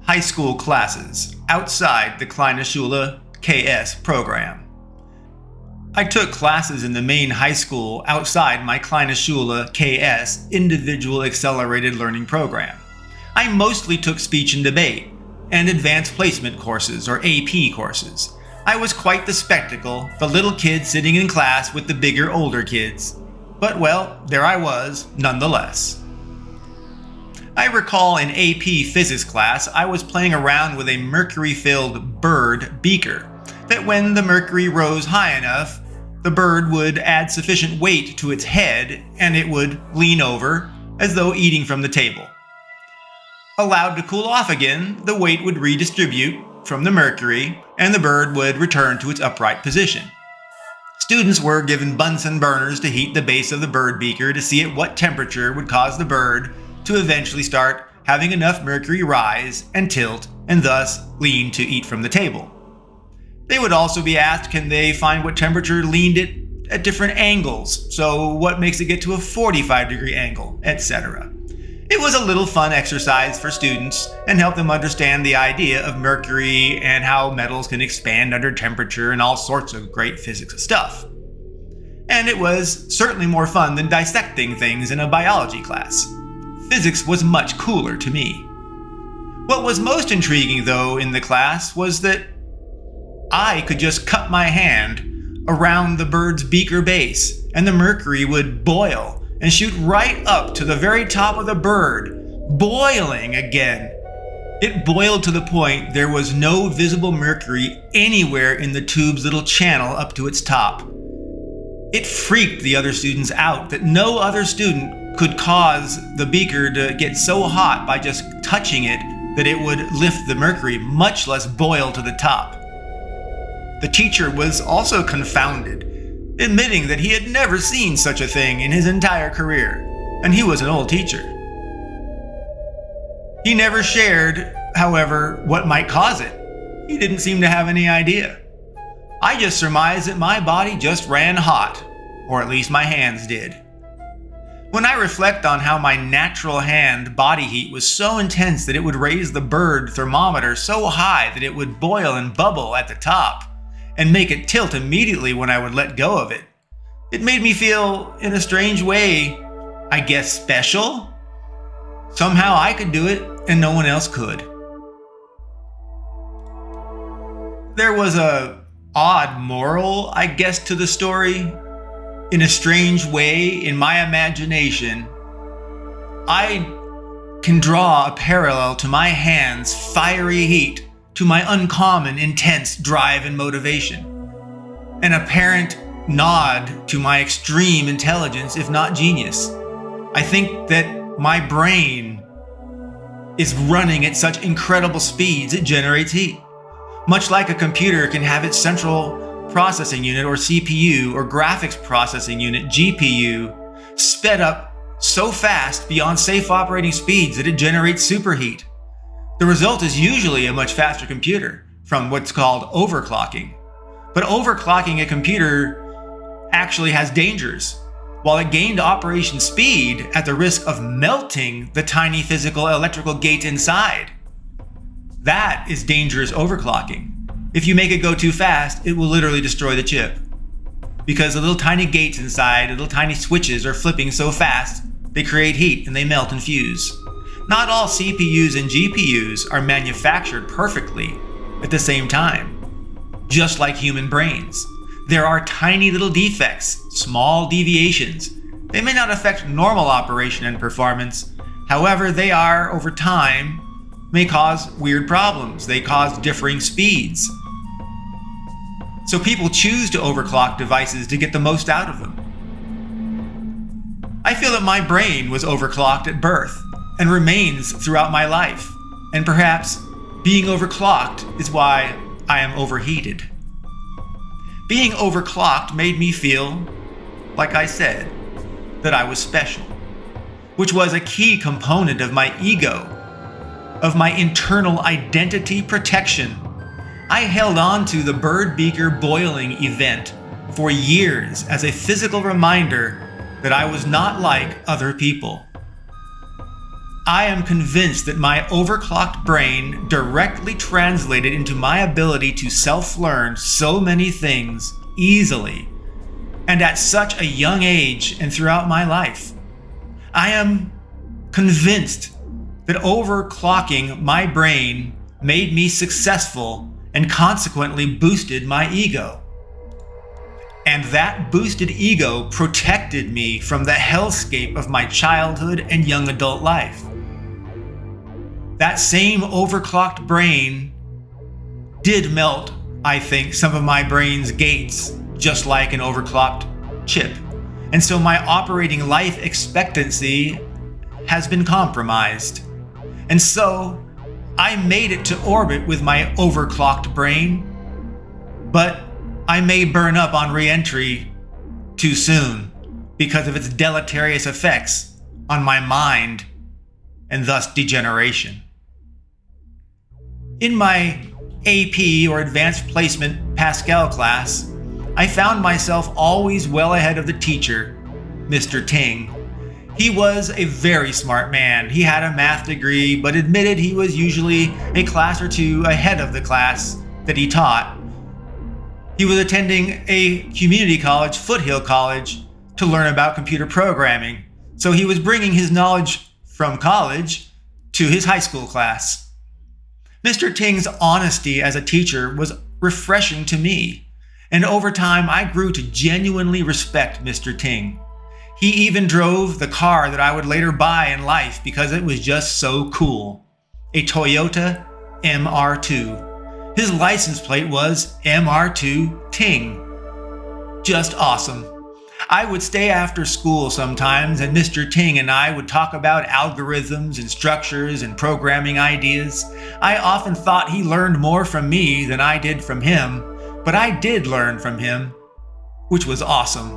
high school classes outside the Kleine Schule KS program. I took classes in the main high school outside my Kleine Schule KS Individual Accelerated Learning Program. I mostly took speech and debate and advanced placement courses or AP courses. I was quite the spectacle, the little kid sitting in class with the bigger older kids. But well, there I was, nonetheless. I recall in AP physics class I was playing around with a mercury-filled bird beaker, that when the mercury rose high enough, the bird would add sufficient weight to its head and it would lean over as though eating from the table. Allowed to cool off again, the weight would redistribute from the mercury and the bird would return to its upright position. Students were given Bunsen burners to heat the base of the bird beaker to see at what temperature would cause the bird to eventually start having enough mercury rise and tilt and thus lean to eat from the table. They would also be asked, can they find what temperature leaned it at different angles? So what makes it get to a 45-degree angle, etc. It was a little fun exercise for students and helped them understand the idea of mercury and how metals can expand under temperature and all sorts of great physics stuff. And it was certainly more fun than dissecting things in a biology class. Physics was much cooler to me. What was most intriguing, though, in the class was that I could just cut my hand around the bird's beaker base, and the mercury would boil and shoot right up to the very top of the bird, boiling again. It boiled to the point there was no visible mercury anywhere in the tube's little channel up to its top. It freaked the other students out that no other student could cause the beaker to get so hot by just touching it that it would lift the mercury, much less boil to the top. The teacher was also confounded, admitting that he had never seen such a thing in his entire career, and he was an old teacher. He never shared, however, what might cause it. He didn't seem to have any idea. I just surmised that my body just ran hot, or at least my hands did. When I reflect on how my natural hand body heat was so intense that it would raise the bird thermometer so high that it would boil and bubble at the top, and make it tilt immediately when I would let go of it, it made me feel, in a strange way, I guess special? Somehow I could do it and no one else could. There was a odd moral, I guess, to the story. In a strange way, in my imagination, I can draw a parallel to my hand's fiery heat to my uncommon, intense drive and motivation. An apparent nod to my extreme intelligence, if not genius. I think that my brain is running at such incredible speeds it generates heat. Much like a computer can have its central processing unit or CPU or graphics processing unit GPU sped up so fast beyond safe operating speeds that it generates superheat. The result is usually a much faster computer from what's called overclocking. But overclocking a computer actually has dangers. While it gained operation speed at the risk of melting the tiny physical electrical gate inside. That is dangerous overclocking. If you make it go too fast, it will literally destroy the chip. Because the little tiny gates inside, the little tiny switches are flipping so fast, they create heat and they melt and fuse. Not all CPUs and GPUs are manufactured perfectly at the same time. Just like human brains. There are tiny little defects, small deviations. They may not affect normal operation and performance. However, they are, over time, may cause weird problems. They cause differing speeds. So people choose to overclock devices to get the most out of them. I feel that my brain was overclocked at birth and remains throughout my life. And perhaps being overclocked is why I am overheated. Being overclocked made me feel, like I said, that I was special, which was a key component of my ego, of my internal identity protection. I held on to the bird beaker boiling event for years as a physical reminder that I was not like other people. I am convinced that my overclocked brain directly translated into my ability to self-learn so many things easily and at such a young age and throughout my life. I am convinced that overclocking my brain made me successful and consequently boosted my ego. And that boosted ego protected me from the hellscape of my childhood and young adult life. That same overclocked brain did melt, I think, some of my brain's gates, just like an overclocked chip. And so my operating life expectancy has been compromised. And so I made it to orbit with my overclocked brain, but I may burn up on re-entry too soon because of its deleterious effects on my mind and thus degeneration. In my AP or Advanced Placement Pascal class, I found myself always well ahead of the teacher, Mr. Ting. He was a very smart man. He had a math degree, but admitted he was usually a class or two ahead of the class that he taught. He was attending a community college, Foothill College, to learn about computer programming. So he was bringing his knowledge from college to his high school class. Mr. Ting's honesty as a teacher was refreshing to me, and over time I grew to genuinely respect Mr. Ting. He even drove the car that I would later buy in life because it was just so cool, a Toyota MR2. His license plate was MR2 Ting. Just awesome. I would stay after school sometimes, and Mr. Ting and I would talk about algorithms and structures and programming ideas. I often thought he learned more from me than I did from him, but I did learn from him, which was awesome.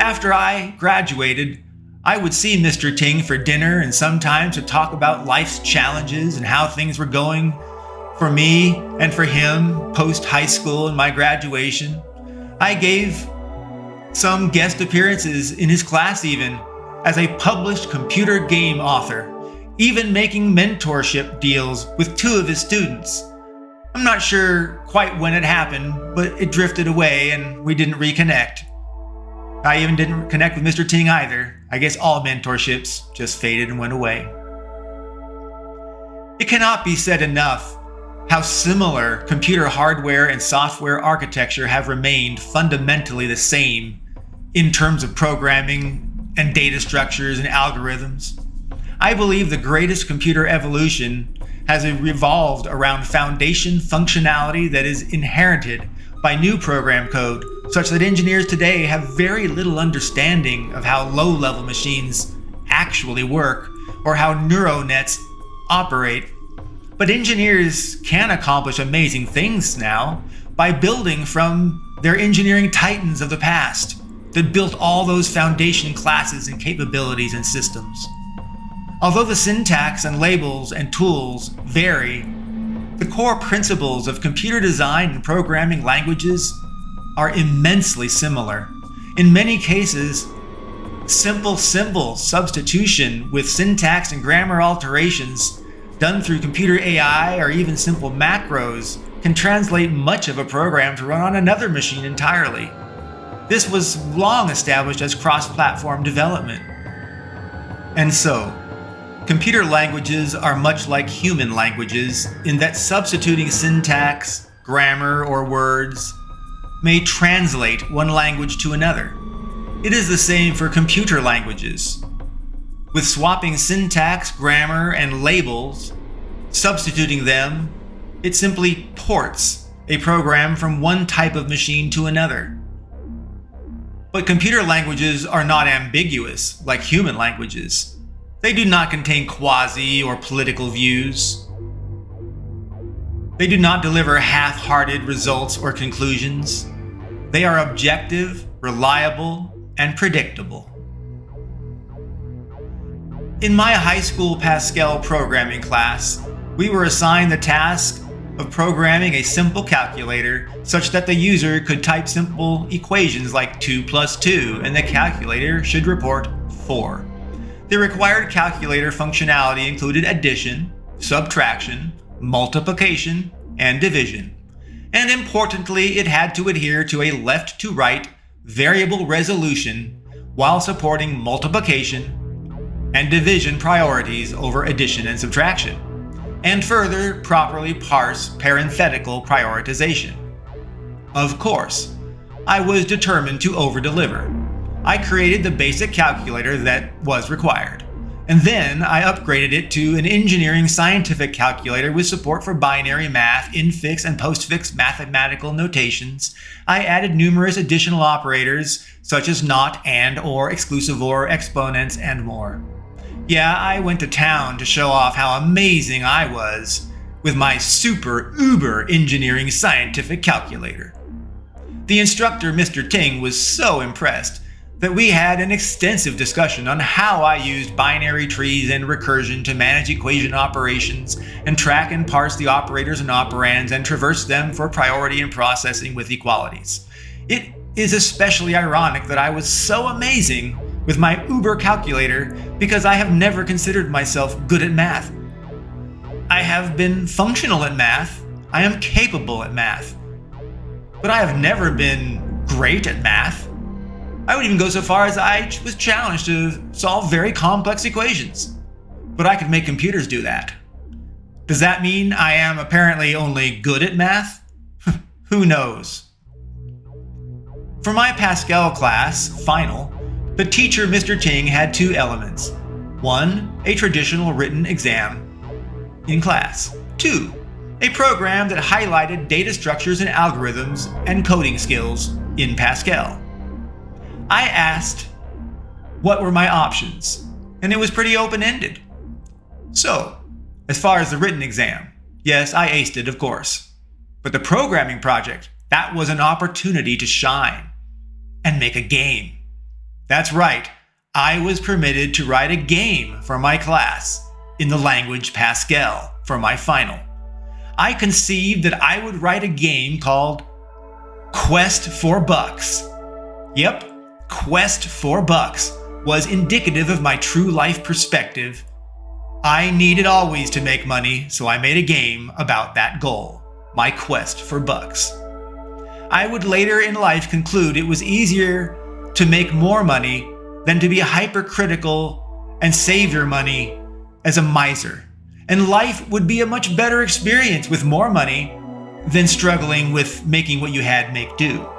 After I graduated, I would see Mr. Ting for dinner and sometimes to talk about life's challenges and how things were going for me and for him post-high school and my graduation. I gave some guest appearances in his class even, as a published computer game author, even making mentorship deals with 2 of his students. I'm not sure quite when it happened, but it drifted away and we didn't reconnect. I even didn't connect with Mr. Ting either. I guess all mentorships just faded and went away. It cannot be said enough how similar computer hardware and software architecture have remained fundamentally the same in terms of programming and data structures and algorithms. I believe the greatest computer evolution has revolved around foundation functionality that is inherited by new program code, such that engineers today have very little understanding of how low-level machines actually work or how neural nets operate. But engineers can accomplish amazing things now by building from their engineering titans of the past that built all those foundation classes and capabilities and systems. Although the syntax and labels and tools vary, the core principles of computer design and programming languages are immensely similar. In many cases, simple symbol substitution with syntax and grammar alterations done through computer AI or even simple macros can translate much of a program to run on another machine entirely. This was long established as cross-platform development. And so, computer languages are much like human languages in that substituting syntax, grammar, or words may translate one language to another. It is the same for computer languages. With swapping syntax, grammar, and labels, substituting them, it simply ports a program from one type of machine to another. But computer languages are not ambiguous like human languages. They do not contain quasi or political views. They do not deliver half-hearted results or conclusions. They are objective, reliable, and predictable. In my high school Pascal programming class, we were assigned the task of programming a simple calculator such that the user could type simple equations like 2 + 2 and the calculator should report 4. The required calculator functionality included addition, subtraction, multiplication, and division. And importantly, it had to adhere to a left-to-right variable resolution while supporting multiplication and division priorities over addition and subtraction, and further properly parse parenthetical prioritization. Of course, I was determined to over-deliver. I created the basic calculator that was required, and then I upgraded it to an engineering scientific calculator with support for binary math, infix, and postfix mathematical notations. I added numerous additional operators, such as not, and, or, exclusive or, exponents, and more. Yeah, I went to town to show off how amazing I was with my super uber engineering scientific calculator. The instructor, Mr. Ting, was so impressed that we had an extensive discussion on how I used binary trees and recursion to manage equation operations and track and parse the operators and operands and traverse them for priority and processing with equalities. It is especially ironic that I was so amazing with my Uber calculator because I have never considered myself good at math. I have been functional at math, I am capable at math, but I have never been great at math. I would even go so far as I was challenged to solve very complex equations, but I could make computers do that. Does that mean I am apparently only good at math? Who knows? For my Pascal class, final, the teacher, Mr. Ting, had two elements. 1, a traditional written exam in class. 2, a program that highlighted data structures and algorithms and coding skills in Pascal. I asked what were my options, and it was pretty open-ended. So, as far as the written exam, yes, I aced it, of course. But the programming project, that was an opportunity to shine and make a game. That's right, I was permitted to write a game for my class in the language Pascal for my final. I conceived that I would write a game called Quest for Bucks. Yep, Quest for Bucks was indicative of my true life perspective. I needed always to make money, so I made a game about that goal, my quest for bucks. I would later in life conclude it was easier to make more money than to be hypercritical and save your money as a miser. And life would be a much better experience with more money than struggling with making what you had make do.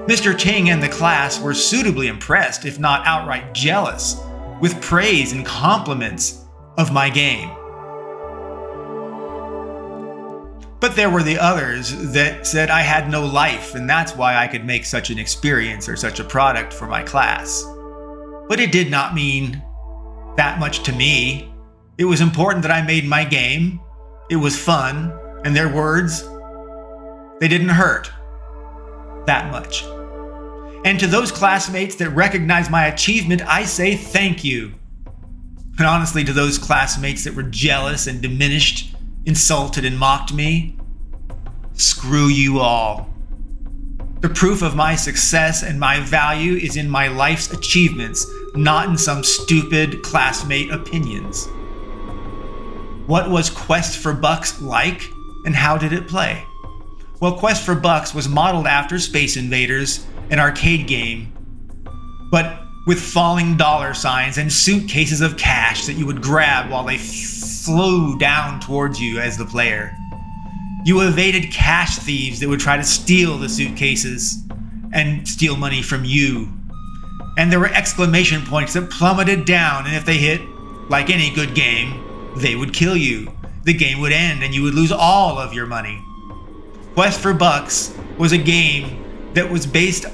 Mr. Ting and the class were suitably impressed, if not outright jealous, with praise and compliments of my game. But there were the others that said I had no life, and that's why I could make such an experience or such a product for my class. But it did not mean that much to me. It was important that I made my game. It was fun, and their words, they didn't hurt that much. And to those classmates that recognize my achievement, I say thank you. And honestly, to those classmates that were jealous and diminished, insulted and mocked me, screw you all. The proof of my success and my value is in my life's achievements, not in some stupid classmate opinions. What was Quest for Bucks like, and how did it play? Well, Quest for Bucks was modeled after Space Invaders, an arcade game, but with falling dollar signs and suitcases of cash that you would grab while they flew down towards you as the player. You evaded cash thieves that would try to steal the suitcases and steal money from you. And there were exclamation points that plummeted down, and if they hit, like any good game, they would kill you. The game would end and you would lose all of your money. Quest for Bucks was a game that was based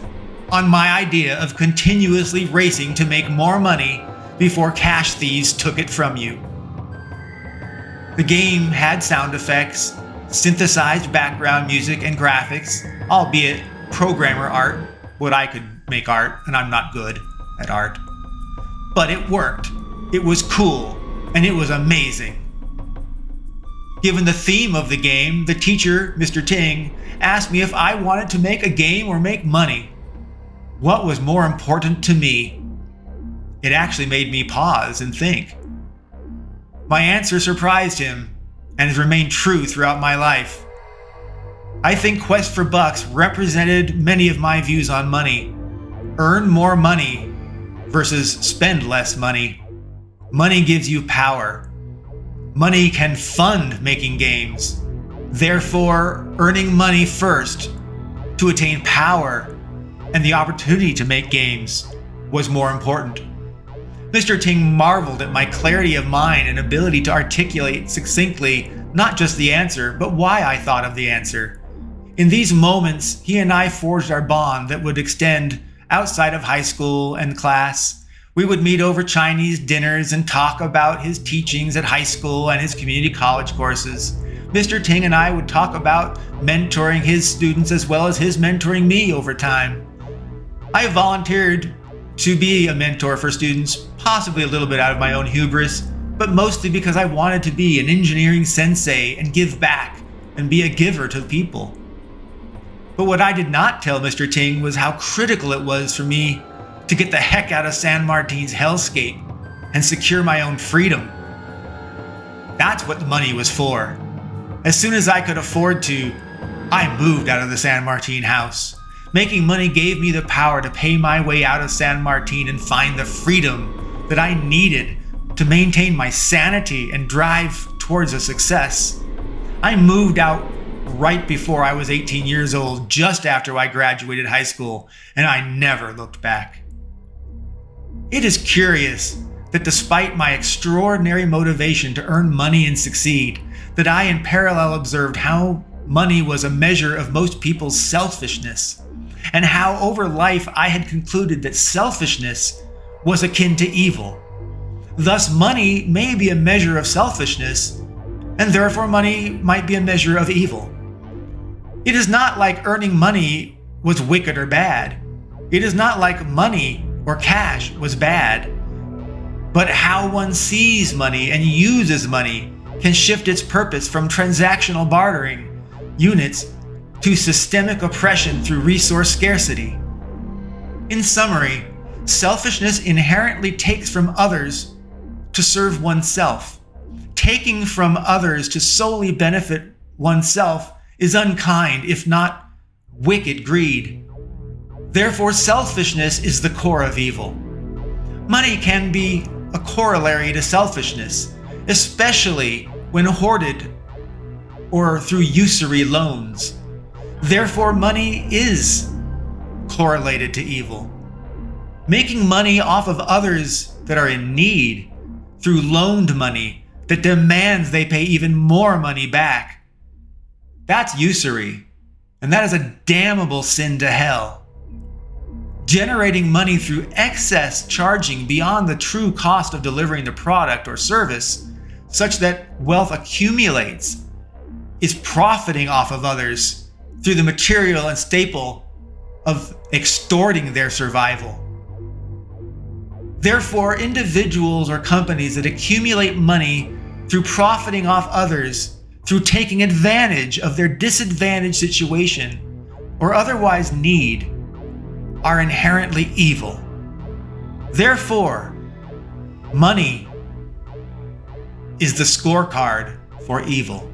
on my idea of continuously racing to make more money before cash thieves took it from you. The game had sound effects, synthesized background music and graphics, albeit programmer art, but I could make art and I'm not good at art. But it worked. It was cool and it was amazing. Given the theme of the game, the teacher, Mr. Ting, asked me if I wanted to make a game or make money. What was more important to me? It actually made me pause and think. My answer surprised him and has remained true throughout my life. I think Quest for Bucks represented many of my views on money. Earn more money versus spend less money. Money gives you power. Money can fund making games. Therefore, earning money first to attain power and the opportunity to make games was more important. Mr. Ting marveled at my clarity of mind and ability to articulate succinctly not just the answer, but why I thought of the answer. In these moments, he and I forged our bond that would extend outside of high school and class. We would meet over Chinese dinners and talk about his teachings at high school and his community college courses. Mr. Ting and I would talk about mentoring his students as well as his mentoring me over time. I volunteered to be a mentor for students, possibly a little bit out of my own hubris, but mostly because I wanted to be an engineering sensei and give back and be a giver to people. But what I did not tell Mr. Ting was how critical it was for me to get the heck out of San Martin's hellscape and secure my own freedom. That's what the money was for. As soon as I could afford to, I moved out of the San Martin house. Making money gave me the power to pay my way out of San Martin and find the freedom that I needed to maintain my sanity and drive towards a success. I moved out right before I was 18 years old, just after I graduated high school, and I never looked back. It is curious that despite my extraordinary motivation to earn money and succeed, that I in parallel observed how money was a measure of most people's selfishness, and how over life I had concluded that selfishness was akin to evil. Thus, money may be a measure of selfishness, and therefore money might be a measure of evil. It is not like earning money was wicked or bad. It is not like money or cash was bad. But how one sees money and uses money can shift its purpose from transactional bartering units to systemic oppression through resource scarcity. In summary, selfishness inherently takes from others to serve oneself. Taking from others to solely benefit oneself is unkind, if not wicked greed. Therefore, selfishness is the core of evil. Money can be a corollary to selfishness, especially when hoarded or through usury loans. Therefore, money is correlated to evil. Making money off of others that are in need through loaned money that demands they pay even more money back, that's usury, and that is a damnable sin to hell. Generating money through excess charging beyond the true cost of delivering the product or service, such that wealth accumulates, is profiting off of others through the material and staple of extorting their survival. Therefore, individuals or companies that accumulate money through profiting off others, through taking advantage of their disadvantaged situation or otherwise need, are inherently evil. Therefore, money is the scorecard for evil.